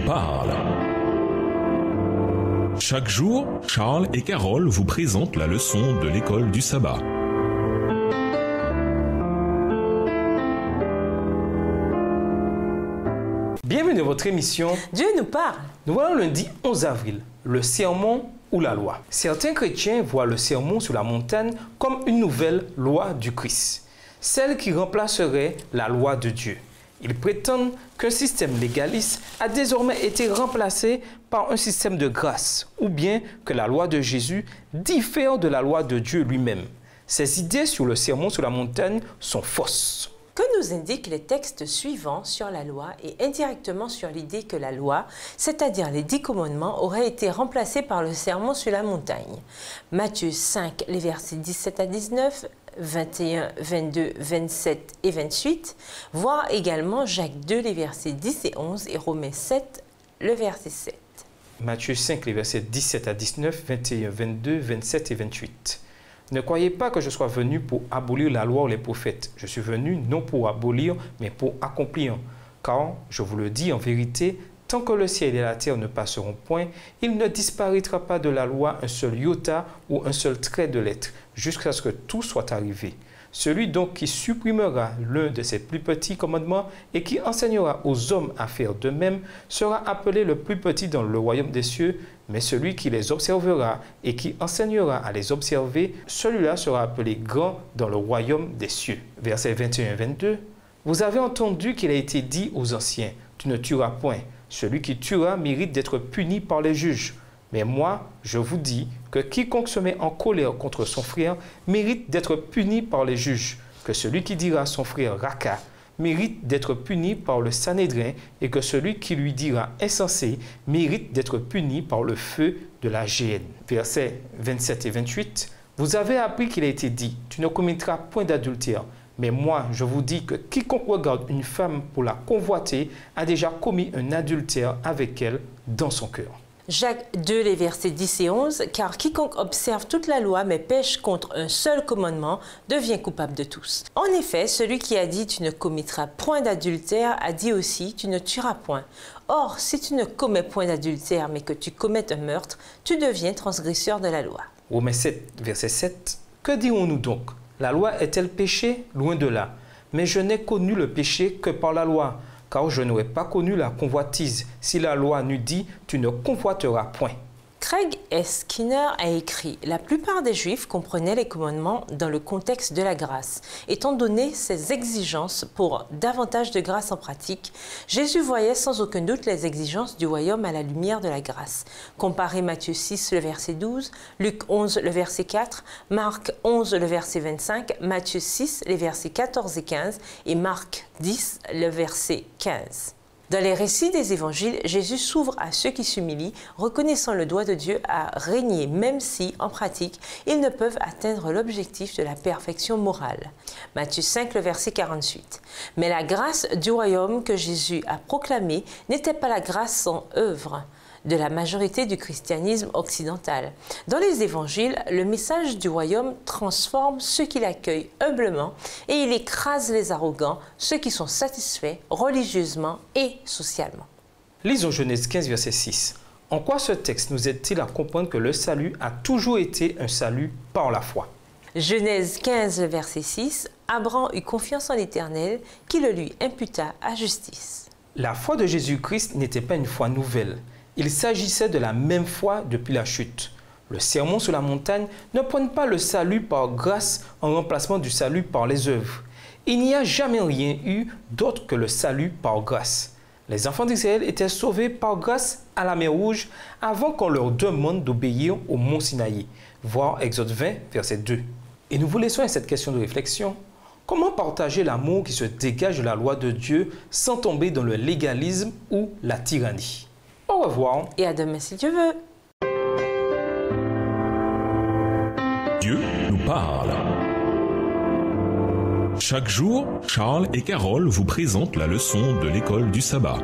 parle. Chaque jour, Charles et Carole vous présentent la leçon de l'école du sabbat. Bienvenue dans votre émission Dieu nous parle. Nous voilà lundi 11 avril, le sermon ou la loi. Certains chrétiens voient le sermon sur la montagne comme une nouvelle loi du Christ, celle qui remplacerait la loi de Dieu. Ils prétendent qu'un système légaliste a désormais été remplacé par un système de grâce, ou bien que la loi de Jésus diffère de la loi de Dieu lui-même. Ces idées sur le sermon sur la montagne sont fausses. Que nous indiquent les textes suivants sur la loi et indirectement sur l'idée que la loi, c'est-à-dire les 10 commandements, aurait été remplacée par le sermon sur la montagne. Matthieu 5, les versets 17 à 19, 21, 22, 27 et 28, voire également Jacques 2, les versets 10 et 11 et Romains 7, le verset 7. Matthieu 5, les versets 17 à 19, 21, 22, 27 et 28. Ne croyez pas que je sois venu pour abolir la loi ou les prophètes. Je suis venu non pour abolir, mais pour accomplir. Car, je vous le dis en vérité, tant que le ciel et la terre ne passeront point, il ne disparaîtra pas de la loi un seul iota ou un seul trait de lettre, jusqu'à ce que tout soit arrivé. Celui donc qui supprimera l'un de ces plus petits commandements et qui enseignera aux hommes à faire de même sera appelé le plus petit dans le royaume des cieux, mais celui qui les observera et qui enseignera à les observer, celui-là sera appelé grand dans le royaume des cieux. Versets 21 et 22. Vous avez entendu qu'il a été dit aux anciens, tu ne tueras point. Celui qui tuera mérite d'être puni par les juges. Mais moi, je vous dis que quiconque se met en colère contre son frère mérite d'être puni par les juges, que celui qui dira à son frère Raka mérite d'être puni par le Sanhédrin et que celui qui lui dira insensé mérite d'être puni par le feu de la géhenne. Versets 27 et 28. Vous avez appris qu'il a été dit, tu ne commettras point d'adultère. Mais moi, je vous dis que quiconque regarde une femme pour la convoiter a déjà commis un adultère avec elle dans son cœur. Jacques 2, les versets 10 et 11, « Car quiconque observe toute la loi mais pêche contre un seul commandement devient coupable de tous. En effet, celui qui a dit « Tu ne commettras point d'adultère » a dit aussi « Tu ne tueras point. Or, si tu ne commets point d'adultère mais que tu commettes un meurtre, tu deviens transgresseur de la loi. » Romains 7, verset 7. Que dirons-nous donc? La loi est-elle péché? Loin de là. Mais je n'ai connu le péché que par la loi. Car je n'aurais pas connu la convoitise si la loi n'eût dit « tu ne convoiteras point ». Craig S. Skinner a écrit « La plupart des Juifs comprenaient les commandements dans le contexte de la grâce. Étant donné ces exigences pour davantage de grâce en pratique, Jésus voyait sans aucun doute les exigences du royaume à la lumière de la grâce. Comparez Matthieu 6, le verset 12, Luc 11, le verset 4, Marc 11, le verset 25, Matthieu 6, les versets 14 et 15 et Marc 10, le verset 15. Dans les récits des évangiles, Jésus s'ouvre à ceux qui s'humilient, reconnaissant le droit de Dieu à régner, même si, en pratique, ils ne peuvent atteindre l'objectif de la perfection morale. Matthieu 5, le verset 48. Mais la grâce du royaume que Jésus a proclamée n'était pas la grâce sans œuvre de la majorité du christianisme occidental. Dans les évangiles, le message du royaume transforme ceux qui l'accueillent humblement et il écrase les arrogants, ceux qui sont satisfaits religieusement et socialement. Lisons Genèse 15, verset 6. En quoi ce texte nous aide-t-il à comprendre que le salut a toujours été un salut par la foi? Genèse 15, verset 6. Abraham eut confiance en l'Éternel, qui le lui imputa à justice. La foi de Jésus-Christ n'était pas une foi nouvelle. Il s'agissait de la même foi depuis la chute. Le sermon sur la montagne ne prône pas le salut par grâce en remplacement du salut par les œuvres. Il n'y a jamais rien eu d'autre que le salut par grâce. Les enfants d'Israël étaient sauvés par grâce à la mer Rouge avant qu'on leur demande d'obéir au mont Sinaï. Voir Exode 20, verset 2. Et nous vous laissons à cette question de réflexion. Comment partager l'amour qui se dégage de la loi de Dieu sans tomber dans le légalisme ou la tyrannie? Au revoir. Et à demain si Dieu veut. Dieu nous parle. Chaque jour, Charles et Carole vous présentent la leçon de l'école du sabbat.